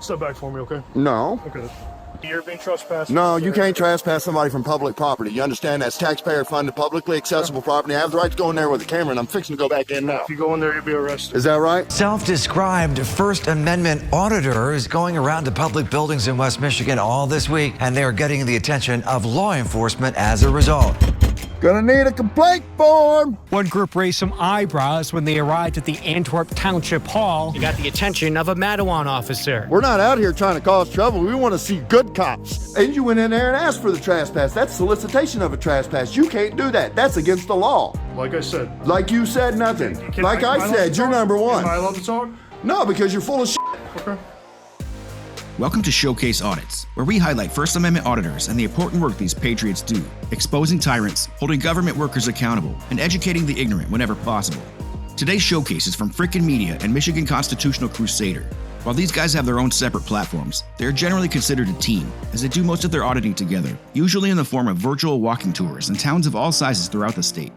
Step back for me, okay? No. Okay. You're being trespassed. No, you can't trespass somebody from public property. You understand that's taxpayer-funded, publicly accessible property. I have the right to go in there with a camera, and I'm fixing to go back in now. If you go in there, you'll be arrested. Is that right? Self-described First Amendment auditor is going around to public buildings in West Michigan all this week, and they're getting the attention of law enforcement as a result. Gonna need a complaint form. One group raised some eyebrows when they arrived at the Antwerp Township Hall. They got the attention of a Mattawan officer. We're not out here trying to cause trouble. We want to see good cops. And you went in there and asked for the trespass. That's solicitation of a trespass. You can't do that. That's against the law. Like I said. Like you said nothing. Like I said, you're number one. Am I allowed to talk? No, because you're full of shit. Okay. Welcome to Showcase Audits, where we highlight First Amendment auditors and the important work these patriots do, exposing tyrants, holding government workers accountable, and educating the ignorant whenever possible. Today's showcase is from FRICN Media and Michigan Constitutional Crusader. While these guys have their own separate platforms, they are generally considered a team, as they do most of their auditing together, usually in the form of virtual walking tours in towns of all sizes throughout the state.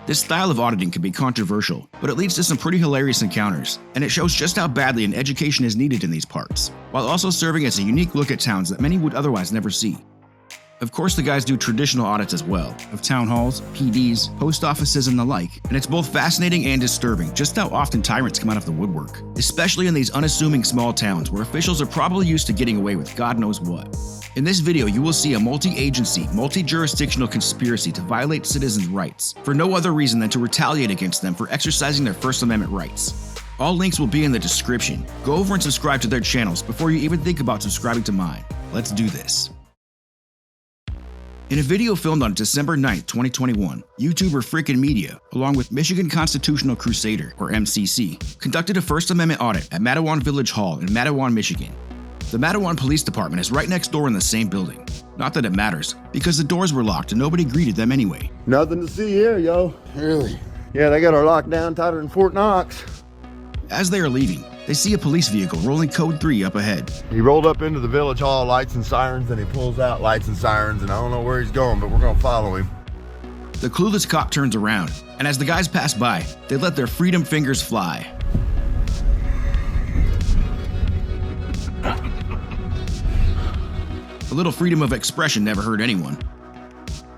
This style of auditing can be controversial, but it leads to some pretty hilarious encounters, and it shows just how badly an education is needed in these parts, while also serving as a unique look at towns that many would otherwise never see. Of course, the guys do traditional audits as well, of town halls, PDs, post offices, and the like, and it's both fascinating and disturbing just how often tyrants come out of the woodwork, especially in these unassuming small towns where officials are probably used to getting away with God knows what. In this video, you will see a multi-agency, multi-jurisdictional conspiracy to violate citizens' rights for no other reason than to retaliate against them for exercising their First Amendment rights. All links will be in the description. Go over and subscribe to their channels before you even think about subscribing to mine. Let's do this. In a video filmed on December 9, 2021, YouTuber FRICN Media, along with Michigan Constitutional Crusader, or MCC, conducted a First Amendment audit at Mattawan Village Hall in Mattawan, Michigan. The Mattawan Police Department is right next door in the same building. Not that it matters, because the doors were locked and nobody greeted them anyway. Nothing to see here, yo. Really? Yeah, they got our lockdown tighter than Fort Knox. As they are leaving, they see a police vehicle rolling code 3 up ahead. He rolled up into the village hall, lights and sirens, and he pulls out lights and sirens, and I don't know where he's going, but we're gonna follow him. The clueless cop turns around, and as the guys pass by, they let their freedom fingers fly. A little freedom of expression never hurt anyone.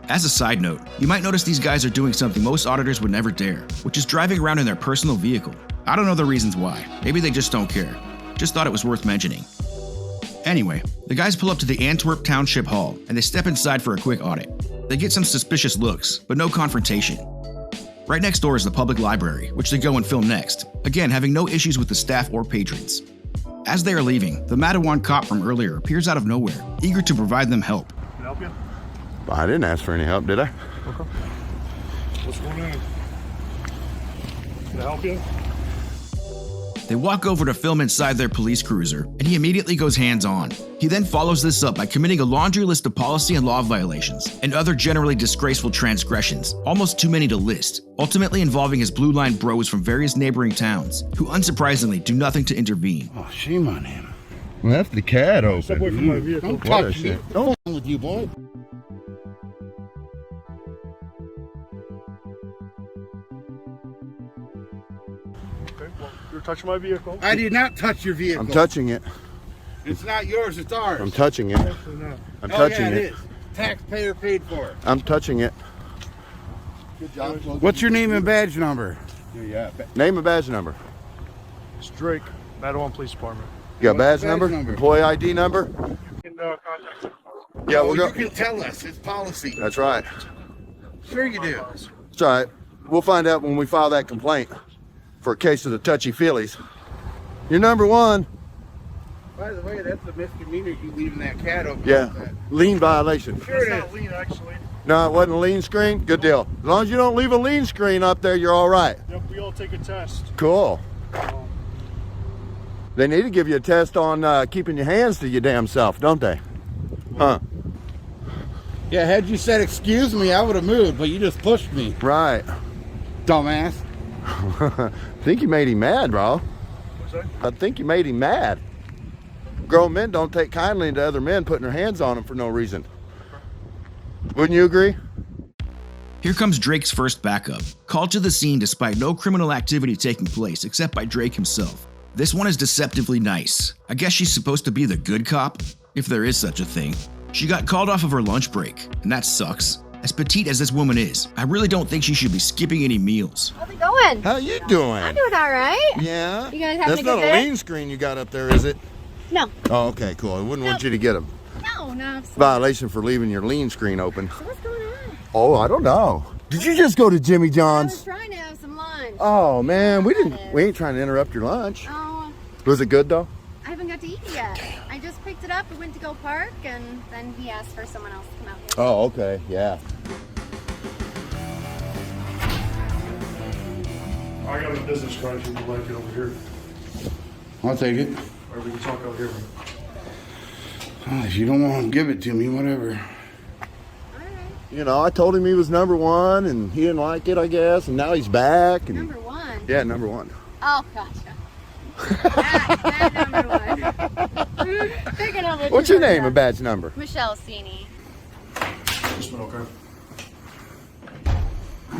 As a side note, you might notice these guys are doing something most auditors would never dare, which is driving around in their personal vehicle. I don't know the reasons why. Maybe they just don't care. Just thought it was worth mentioning. Anyway, the guys pull up to the Antwerp Township Hall, and they step inside for a quick audit. They get some suspicious looks, but no confrontation. Right next door is the public library, which they go and film next, again having no issues with the staff or patrons. As they are leaving, the Mattawan cop from earlier appears out of nowhere, eager to provide them help. Can I help you? I didn't ask for any help, did I? Okay. What's going on? Can I help you? They walk over to film inside their police cruiser, and he immediately goes hands-on. He then follows this up by committing a laundry list of policy and law violations, and other generally disgraceful transgressions, almost too many to list, ultimately involving his blue line bros from various neighboring towns, who unsurprisingly do nothing to intervene. Oh, shame on him. Left the cat open. Step away from my vehicle. Don't touch me. Don't f*** with you, boy. Okay, well, you're touching my vehicle. I did not touch your vehicle. I'm touching it. It's not yours, it's ours. I'm touching it. Actually, no. I'm Oh, touching yeah, it. it is. Taxpayer paid for it. I'm touching it. Good job. What's your name and badge number? Yeah. Name and badge number. It's Drake, Mattawan Police Department. You got badge Badge number? number. Employee ID number? You can contact them. Yeah, Oh, we'll you go. can tell us. It's policy. That's right. Sure you do. That's right. We'll find out when we file that complaint for a case of the touchy-feelies. You're number one. By the way, that's a misdemeanor, you leaving that cat open. Yeah. like that. Lien violation. Sure It's it not is. lean, actually. No, it wasn't a lien screen? Good deal. As long as you don't leave a lien screen up there, you're all right. Yep, we all take a test. Cool. They need to give you a test on keeping your hands to your damn self, don't they? Huh? Yeah, had you said excuse me, I would have moved, but you just pushed me. Right. Dumbass. I think you made him mad, bro. What's that? I think you made him mad. Grown men don't take kindly to other men putting their hands on them for no reason. Wouldn't you agree? Here comes Drake's first backup, called to the scene despite no criminal activity taking place except by Drake himself. This one is deceptively nice. I guess she's supposed to be the good cop, if there is such a thing. She got called off of her lunch break, and that sucks. As petite as this woman is, I really don't think she should be skipping any meals. How's it going? How you doing? I'm doing all right. Yeah? You guys having That's a good not a day? lean screen you got up there, is it? No. Oh, okay, cool. I wouldn't want you to get a No. violation for leaving your lean screen open. So what's going on? Oh, I don't know. Did you just go to Jimmy I was John's? trying to have some lunch. Oh man, we ain't trying to interrupt your lunch. Oh, Was it good though? I haven't got to eat yet. I just picked it up. We went to go park, and then he asked for someone else to come out here. Oh, okay, yeah. I got a business card if you would like it over here. I'll take it. Or we can talk out here. If you don't want to give it to me, whatever. All right. You know, I told him he was number one, and he didn't like it, I guess, and now he's back. And Number one. yeah, number one. Oh, gotcha. that number one. Picking up with What's your name and badge number? Michelle Cini. This one, okay.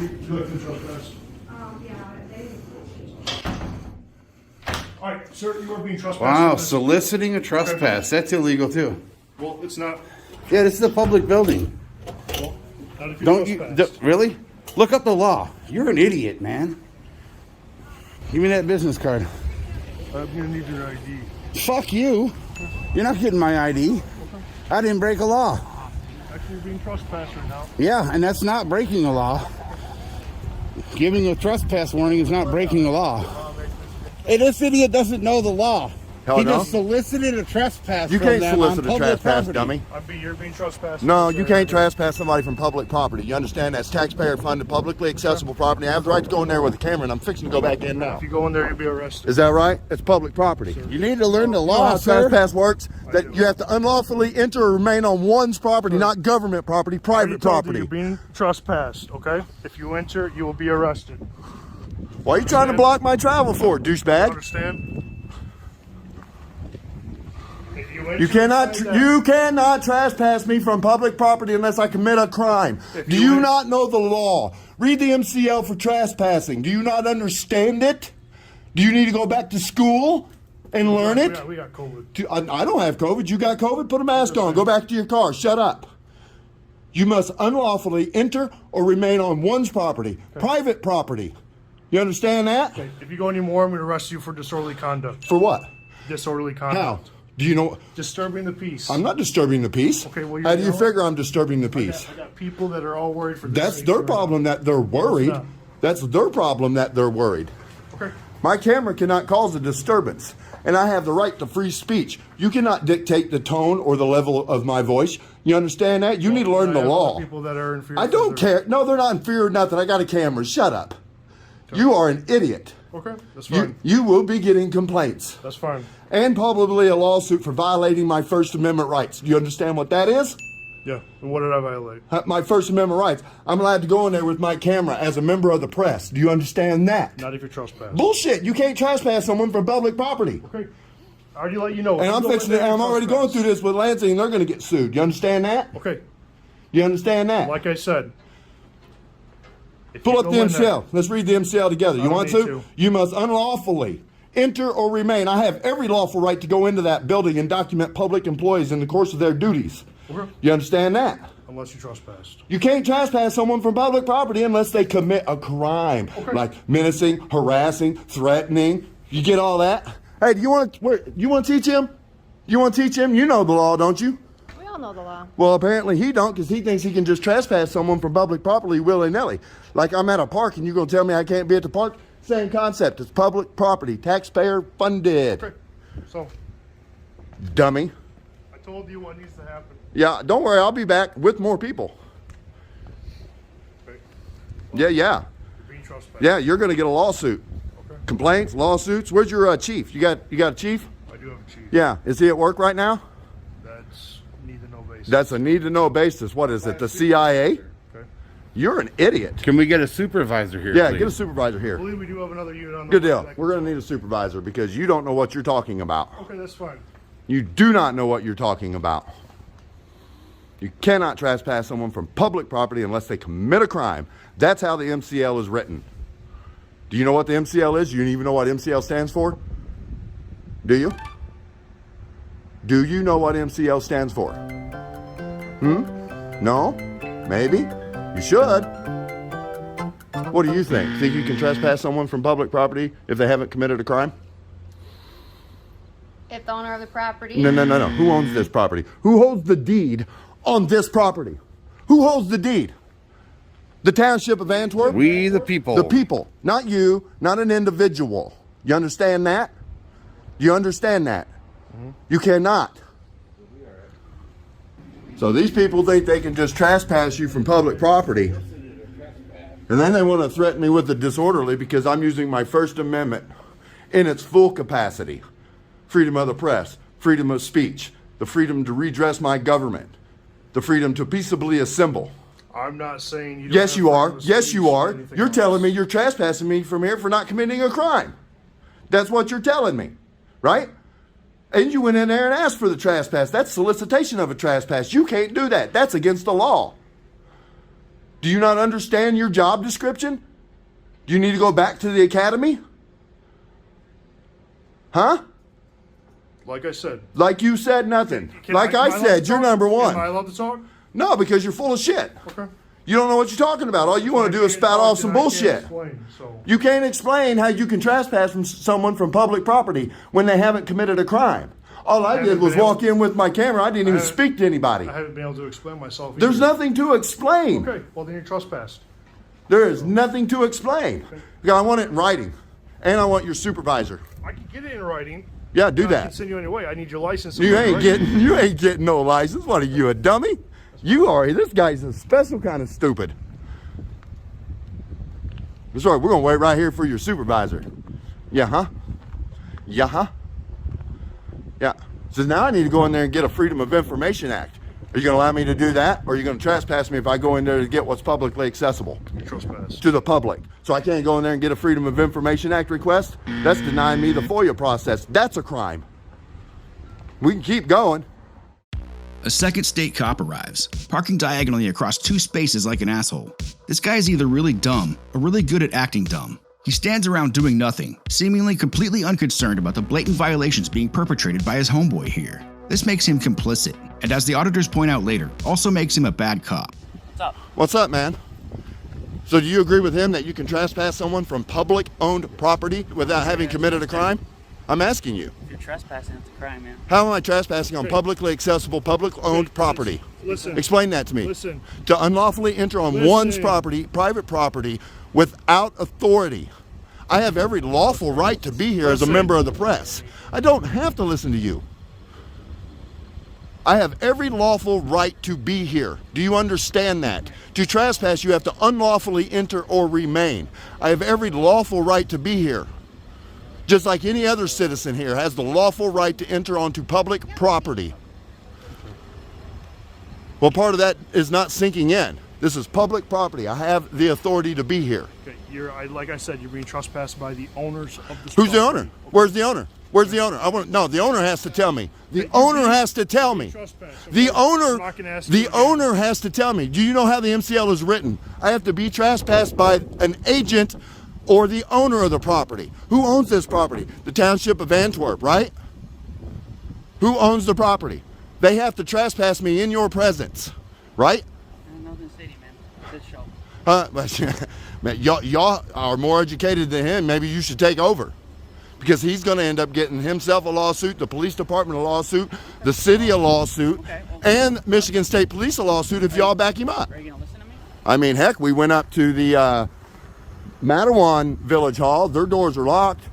You like the trespass? All right, sir, you are being trespassed. Wow, soliciting a trespass. That's illegal too. Well, it's not. Yeah, this is a public building. Well, not if you Don't you trespass. really? Look up the law. You're an idiot, man. Give me that business card. I'm gonna need your ID. Fuck you. You're not getting my ID. I didn't break a law. Actually, you're being trespassed right now. Yeah, and that's not breaking a law. Giving a trespass warning is not breaking a law. Hey, this idiot doesn't know the law. Hell He no. just solicited a trespass You from can't them solicit on a public trespass, property. dummy. You're being trespassed. No, you can't trespass somebody from public property. You understand? That's taxpayer-funded, publicly accessible property. I have the right to go in there with a camera, and I'm fixing to go back in now. If you go in there, you'll be arrested. Is that right? It's public property. You need to learn the You know law, how sir. trespass works? That you have to unlawfully enter or remain on one's property, not government property, I already private told you property. You're being trespassed, okay? If you enter, you will be arrested. Why are you trying to block my travel for, You douchebag? understand? If you enter, You cannot, inside you cannot trespass me from public property unless I commit a crime. Do you you en- not know the law? Read the MCL for trespassing. Do you not understand it? Do you need to go back to school and learn it? We got COVID. I don't have COVID. You got COVID? Put a mask on. Go back to your car. Shut up. You must unlawfully enter or remain on one's property, private property. You understand that? Okay, if you go anymore, I'm going to arrest you for disorderly conduct. For what? Disorderly conduct. How? Do you know? Disturbing the peace. I'm not disturbing the peace. Okay, well, How do you know what? figure I'm disturbing the peace? I got people that are all worried for this. That's their problem that they're worried. not. That's their problem that they're worried. Okay. My camera cannot cause a disturbance, and I have the right to free speech. You cannot dictate the tone or the level of my voice. You understand that? You need to learn I the have law. other people that are in fear. I don't care. No, they're not in fear of nothing. I got a camera. Shut up. You are an idiot. Okay, that's fine. You will be getting complaints That's fine. and probably a lawsuit for violating my First Amendment rights. Do you understand what that is? Yeah. And what did I violate? My First Amendment rights. I'm allowed to go in there with my camera as a member of the press. Do you understand that? Not if you're trespassing. Bullshit. You can't trespass someone from public property. Okay. I already let you know. And I'm fixing it. I'm already going through this with Lansing, and they're going to get sued. You understand that? Okay. You understand that? Like I said. if Pull you up go the in there- MCL. Let's read the MCL together. You don't want need to? to. You must unlawfully enter or remain. I have every lawful right to go into that building and document public employees in the course of their duties. Okay. You understand that? Unless you trespassed. You can't trespass someone from public property unless they commit a crime, Okay. like menacing, harassing, threatening. You get all that? Hey, do you want to teach him? You want to teach him? You know the law, don't you? We all know the law. Well, apparently he don't, because he thinks he can just trespass someone from public property willy-nilly. Like I'm at a park and you're going to tell me I can't be at the park? Same concept. It's public property, taxpayer funded. Okay. So, Dummy. I told you what needs to happen. Yeah, don't worry. I'll be back with more people. Okay. Yeah. You're being trespassed. Yeah, you're going to get a lawsuit. Okay. Complaints, lawsuits. Where's your chief? You got a chief? I do have a chief. Yeah. Is he at work right now? That's need to know basis. That's a need-to-know basis. What is it, the CIA? Okay. You're an idiot. Can we get a supervisor here, Yeah, please? get a supervisor I here. believe we do have another unit on the Good way deal. that We're going to need a supervisor because you don't know what you're talking about. Okay, that's fine. You do not know what you're talking about. You cannot trespass someone from public property unless they commit a crime. That's how the MCL is written. Do you know what the MCL is? You even know what MCL stands for? Do you? Do you know what MCL stands for? No? Maybe? You should. What do you think? Think you can trespass someone from public property if they haven't committed a crime? If the owner of the property. No. Who owns this property? Who holds the deed on this property? Who holds the deed? The township of Antwerp? We the people. The people. Not you, not an individual. You understand that? You understand that? You cannot. So these people think they can just trespass you from public property. And then they want to threaten me with the disorderly because I'm using my First Amendment in its full capacity. Freedom of the press, freedom of speech, the freedom to redress my government, the freedom to peaceably assemble. I'm not saying you don't Yes, have you are. freedom of Yes, speech you or are. anything You're else. telling me you're trespassing me from here for not committing a crime. That's what you're telling me, right? And you went in there and asked for the trespass. That's solicitation of a trespass. You can't do that. That's against the law. Do you not understand your job description? Do you need to go back to the academy? Huh? Like I said. Like you said nothing. Can Like I am allowed said, to you're talk? number one. Am I allowed to talk? No, because you're full of shit. Okay. You don't know what you're talking about. All you want to do is spout off some bullshit. You can't explain how you can trespass from someone from public property when they haven't committed a crime. All I did was walk in with my camera. I didn't even speak to anybody. I haven't been able to explain myself either. There's nothing to explain. Okay, well then you're trespassed. There is nothing to explain. I want it in writing. And I want your supervisor. I can get it in writing. Yeah, do I can that. send you anyway. I need your license. You ain't getting no license. What are you, a dummy? You are. This guy's a special kind of stupid. Sorry, we're gonna wait right here for your supervisor. Yeah, huh? Yeah, huh? Yeah. So now I need to go in there and get a Freedom of Information Act. Are you gonna allow me to do that, or are you gonna trespass me if I go in there to get what's publicly accessible Trespass. to the public? So I can't go in there and get a Freedom of Information Act request? That's denying me the FOIA process. That's a crime. We can keep going. A second state cop arrives, parking diagonally across two spaces like an asshole. This guy is either really dumb or really good at acting dumb. He stands around doing nothing, seemingly completely unconcerned about the blatant violations being perpetrated by his homeboy here. This makes him complicit, and as the auditors point out later, also makes him a bad cop. What's up, man? So do you agree with him that you can trespass someone from public-owned property without having committed a crime? I'm asking you. If you're trespassing, it's a crime, man. How am I trespassing on publicly accessible, public-owned property? Listen. Explain that to me. Listen. To unlawfully enter on one's property, private property, without authority. I have every lawful right to be here as a member of the press. I don't have to listen to you. I have every lawful right to be here. Do you understand that? To trespass, you have to unlawfully enter or remain. I have every lawful right to be here. Just like any other citizen here has the lawful right to enter onto public property. Well, part of that is not sinking in. This is public property. I have the authority to be here. Okay, like I said, you're being trespassed by the owners of this Who's the property. owner? Where's the owner? Where's the owner? The owner has to tell me. The owner has to tell me. The owner has to tell me. Do you know how the MCL is written? I have to be trespassed by an agent or the owner of the property. Who owns this property? The Township of Antwerp, right? Who owns the property? They have to trespass me in your presence, right? I know the city, man. This show. Man, y'all are more educated than him. Maybe you should take over. Because he's going to end up getting himself a lawsuit, the police department a lawsuit, the city a lawsuit, and Michigan State Police a lawsuit if y'all back him up. Are you gonna listen to me? I mean, heck, we went up to the Mattawan Village Hall. Their doors are locked.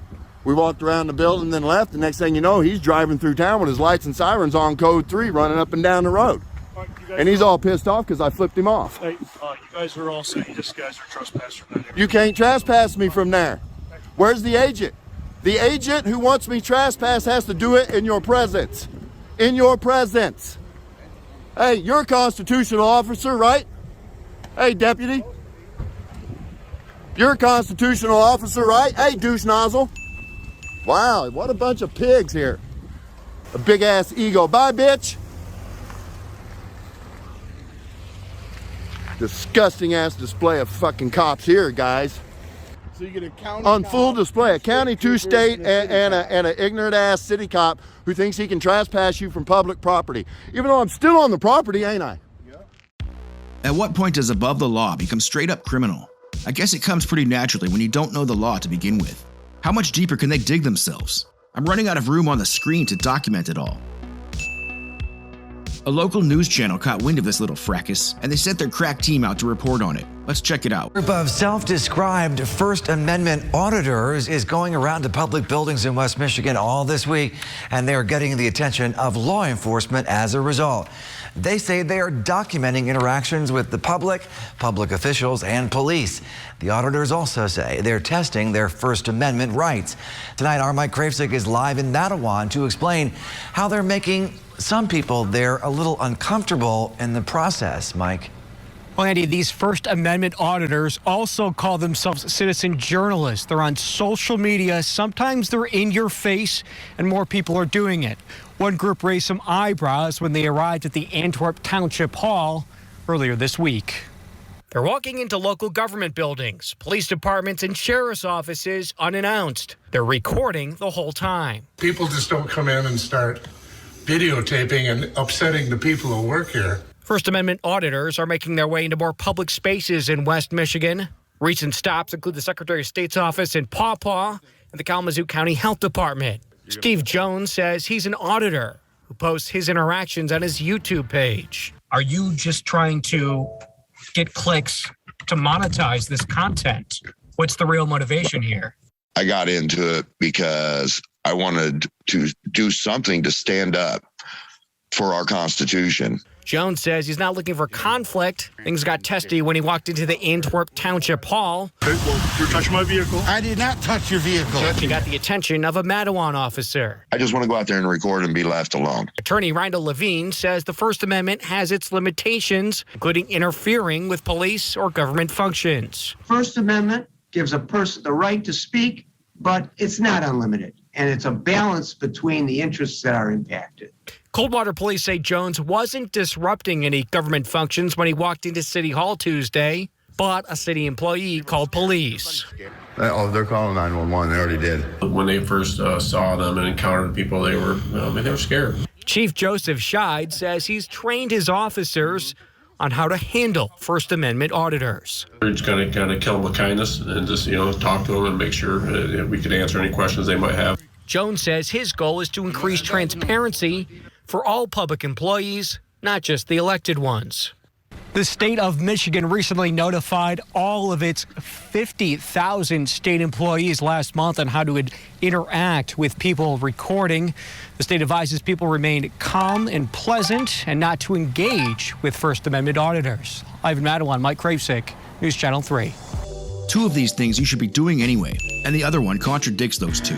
We walked around the building, then left. The next thing you know, he's driving through town with his lights and sirens on code 3, running up and down the road. And he's all pissed off because I flipped him off. Hey, you guys are all saying this guy's are trespassers from that area. You can't trespass me from there. Where's the agent? The agent who wants me trespassed has to do it in your presence. In your presence. Hey, you're a constitutional officer, right? Hey, deputy. You're a constitutional officer, right? Hey, douche nozzle. Wow, what a bunch of pigs here. A big ass ego. Bye, bitch. Disgusting ass display of fucking cops here, guys. So you get a county on cop, full display, a county, two state, and cop. an ignorant ass city cop who thinks he can trespass you from public property. Even though I'm still on the property, ain't I? At what point does above the law become straight up criminal? I guess it comes pretty naturally when you don't know the law to begin with. How much deeper can they dig themselves? I'm running out of room on the screen to document it all. A local news channel caught wind of this little fracas, and they sent their crack team out to report on it. Let's check it out. A group of self-described First Amendment auditors is going around to public buildings in West Michigan all this week, and they're getting the attention of law enforcement as a result. They say they are documenting interactions with the public officials, and police. The auditors also say they're testing their First Amendment rights. Tonight, our Mike Kravsik is live in Mattawan to explain how they're making some people there a little uncomfortable in the process. Mike. Well, Andy, these First Amendment auditors also call themselves citizen journalists. They're on social media. Sometimes they're in your face, and more people are doing it. One group raised some eyebrows when they arrived at the Antwerp Township Hall earlier this week. They're walking into local government buildings, police departments, and sheriff's offices unannounced. They're recording the whole time. People just don't come in and start videotaping and upsetting the people who work here. First Amendment auditors are making their way into more public spaces in West Michigan. Recent stops include the Secretary of State's office in Paw Paw and the Kalamazoo County Health Department. Steve Jones says he's an auditor who posts his interactions on his YouTube page. Are you just trying to get clicks to monetize this content? What's the real motivation here? I got into it because I wanted to do something to stand up for our Constitution. Jones says he's not looking for conflict. Things got testy when he walked into the Antwerp Township Hall. Okay, well, you're touching my vehicle. I did not touch your vehicle. He got the attention of a Mattawan officer. I just want to go out there and record and be left alone. Attorney Randall Levine says the First Amendment has its limitations, including interfering with police or government functions. First Amendment gives a person the right to speak, but it's not unlimited. And it's a balance between the interests that are impacted. Coldwater police say Jones wasn't disrupting any government functions when he walked into City Hall Tuesday, but a city employee called police. Oh, they're calling 911. They already did. When they first saw them and encountered people, they were scared. Chief Joseph Scheid says he's trained his officers on how to handle First Amendment auditors. We're just going to kind of kill them with kindness and just, talk to them and make sure we could answer any questions they might have. Jones says his goal is to increase transparency for all public employees, not just the elected ones. The state of Michigan recently notified all of its 50,000 state employees last month on how to interact with people recording. The state advises people remain calm and pleasant and not to engage with First Amendment auditors. Live in Mattawan, Mike Kravsik, News Channel 3. Two of these things you should be doing anyway, and the other one contradicts those two.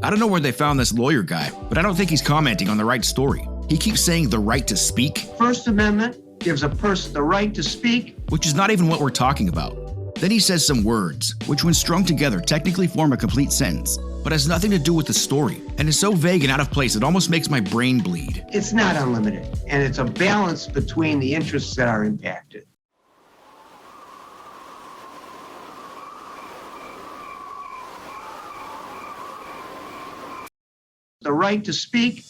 I don't know where they found this lawyer guy, but I don't think he's commenting on the right story. He keeps saying the right to speak. First Amendment gives a person the right to speak, which is not even what we're talking about. Then he says some words, which when strung together technically form a complete sentence, but has nothing to do with the story, and is so vague and out of place it almost makes my brain bleed. It's not unlimited, and it's a balance between the interests that are impacted. The right to speak.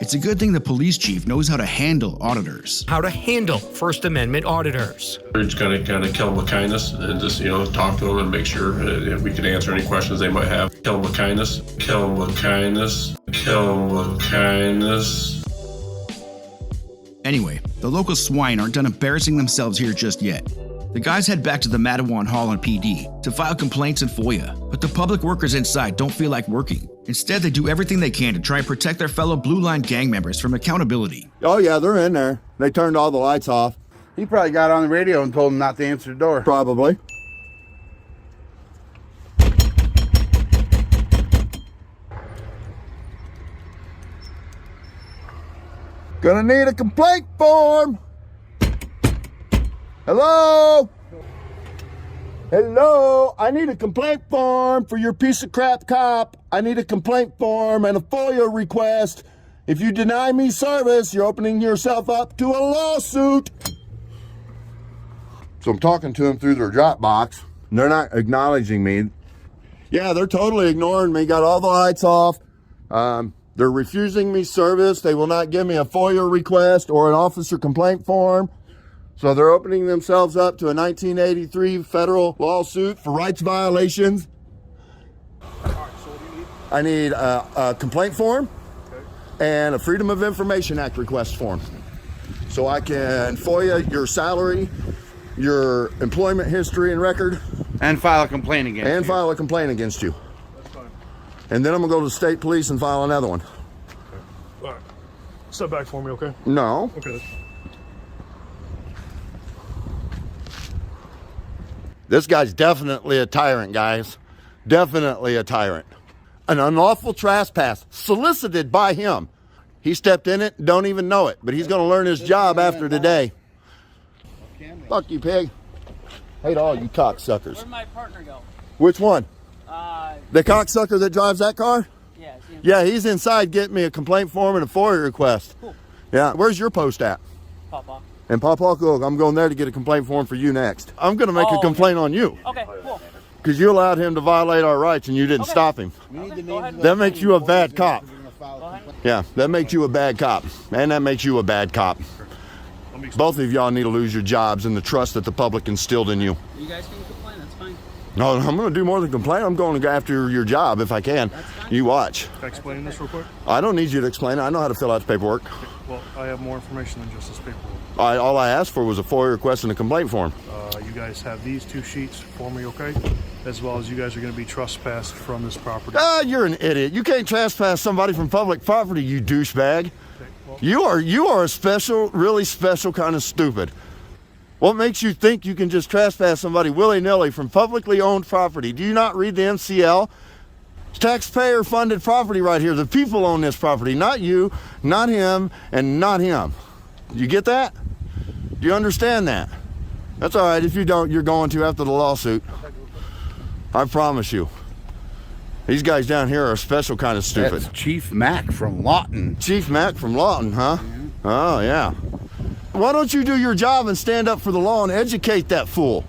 It's a good thing the police chief knows how to handle auditors. How to handle First Amendment auditors. We're just going to kind of kill them with kindness and just, talk to them and make sure we could answer any questions they might have. Kill them with kindness. Kill them with kindness. Kill them with kindness. Anyway, the local swine aren't done embarrassing themselves here just yet. The guys head back to the Mattawan Hall on PD to file complaints and FOIA, but the public workers inside don't feel like working. Instead, they do everything they can to try and protect their fellow Blue Line gang members from accountability. Oh, yeah, they're in there. They turned all the lights off. He probably got on the radio and told him not to answer the door. Probably. Gonna need a complaint form. Hello? Hello? I need a complaint form for your piece of crap cop. I need a complaint form and a FOIA request. If you deny me service, you're opening yourself up to a lawsuit. So I'm talking to him through their drop box. They're not acknowledging me. Yeah, they're totally ignoring me. Got all the lights off. They're refusing me service. They will not give me a FOIA request or an officer complaint form. So they're opening themselves up to a 1983 federal lawsuit for rights violations. I need a complaint form and a Freedom of Information Act request form. So I can FOIA your salary, your employment history and record. And file a complaint against you. And file a complaint against you. That's fine. And then I'm gonna go to the state police and file another one. Okay. All right. Step back for me, okay? No. Okay. This guy's definitely a tyrant, guys. Definitely a tyrant. An unlawful trespass solicited by him. He stepped in it, don't even know it, but he's gonna learn his job after today. Fuck you, pig. Hate all you cocksuckers. Where'd my partner go? Which one? The cocksucker that drives that car? Yeah. Yeah, he's inside getting me a complaint form and a FOIA request. Cool. Yeah, where's your post at? Papa. And Papa, cool. I'm going there to get a complaint form for you next. I'm gonna make a complaint on you. Okay, cool. Because you allowed him to violate our rights and you didn't stop him. That makes you a bad cop. Yeah, that makes you a bad cop. And that makes you a bad cop. Both of y'all need to lose your jobs and the trust that the public instilled in you. You guys can complain, that's fine. No, I'm going to do more than complain. I'm going to go after your job if I can. You watch. Can I explain this real quick? I don't need you to explain it. I know how to fill out the paperwork. Well, I have more information than just this paperwork. All I asked for was a FOIA request and a complaint form. You guys have these 2 sheets for me, okay? As well as you guys are going to be trespassed from this property. You're an idiot. You can't trespass somebody from public property, you douchebag. Okay, well, You are a special, really special kind of stupid. What makes you think you can just trespass somebody willy-nilly from publicly owned property? Do you not read the MCL? It's taxpayer-funded property right here. The people own this property, not you, not him, and not him. You get that? Do you understand that? That's all right. If you don't, you're going to after the lawsuit. I promise you. These guys down here are a special kind of stupid. That's Chief Mac from Lawton. Chief Mac from Lawton, huh? Oh, yeah. Why don't you do your job and stand up for the law and educate that fool?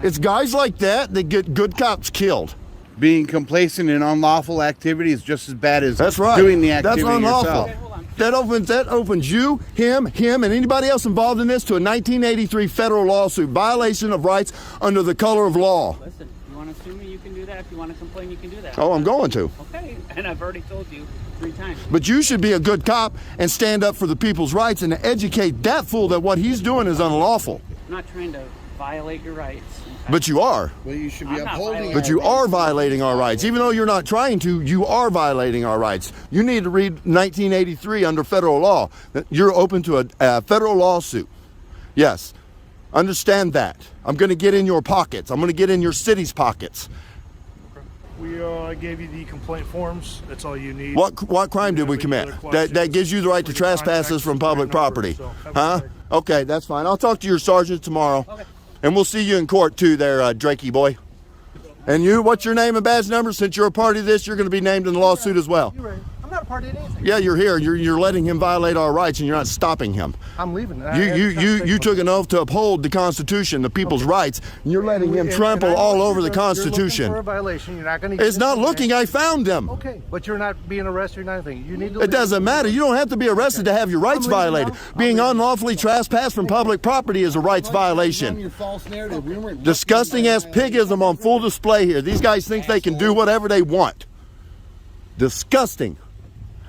It's guys like that that get good cops killed. Being complacent in unlawful activity is just as bad as That's right. doing the activity That's unlawful. yourself. That opens you, him, and anybody else involved in this to a 1983 federal lawsuit, violation of rights under the color of law. Listen, you want to sue me, you can do that. If you want to complain, you can do that. Oh, I'm going to. Okay, and I've already told you 3 times. But you should be a good cop and stand up for the people's rights and educate that fool that what he's doing is unlawful. I'm not trying to violate your rights. But you are. Well, you should be I'm not upholding. But you are violating our rights. Even though you're not trying to, you are violating our rights. You need to read 1983 under federal law. You're open to a federal lawsuit. Yes. Understand that. I'm going to get in your pockets. I'm going to get in your city's pockets. I gave you the complaint forms. That's all you need. What crime did we commit? That gives you the right to trespass us from public property. Huh? Okay, that's fine. I'll talk to your sergeant tomorrow. Okay. And we'll see you in court too there, Drakey boy. And you, what's your name and badge number? Since you're a part of this, you're going to be named in the lawsuit as well. You're right. I'm not a part of anything. Yeah, you're here. You're letting him violate our rights, and you're not stopping him. I'm leaving. You took an oath to uphold the Constitution, the people's rights, and you're letting him trample all over the Constitution. You're looking for a violation. You're not going to. It's not looking. I found them. Okay, but you're not being arrested or anything. You need to. It doesn't matter. You don't have to be arrested to have your rights violated. Being unlawfully trespassed from public property is a rights violation. Disgusting ass pigism on full display here. These guys think they can do whatever they want. Disgusting.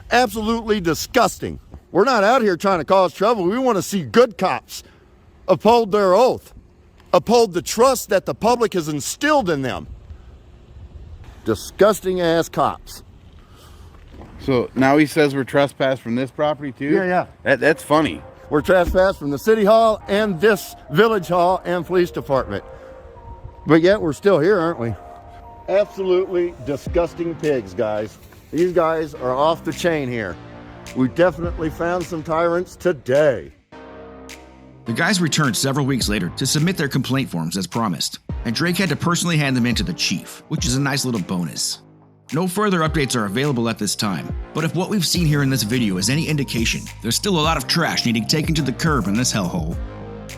Absolutely disgusting. We're not out here trying to cause trouble. We want to see good cops uphold their oath, uphold the trust that the public has instilled in them. Disgusting ass cops. So now he says we're trespassed from this property too? Yeah. That's funny. We're trespassed from the city hall and this village hall and police department. But yet we're still here, aren't we? Absolutely disgusting pigs, guys. These guys are off the chain here. We definitely found some tyrants today. The guys returned several weeks later to submit their complaint forms as promised, and Drake had to personally hand them in to the chief, which is a nice little bonus. No further updates are available at this time, but if what we've seen here in this video is any indication, there's still a lot of trash needing taken to the curb in this hellhole.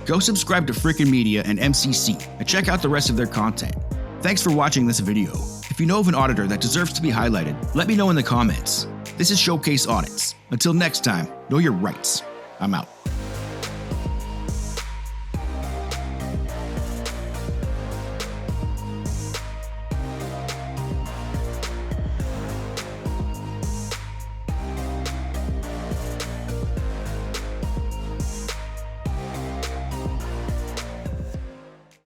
Go subscribe to FRICN Media and MCC and check out the rest of their content. Thanks for watching this video. If you know of an auditor that deserves to be highlighted, let me know in the comments. This is Showcase Audits. Until next time, know your rights. I'm out.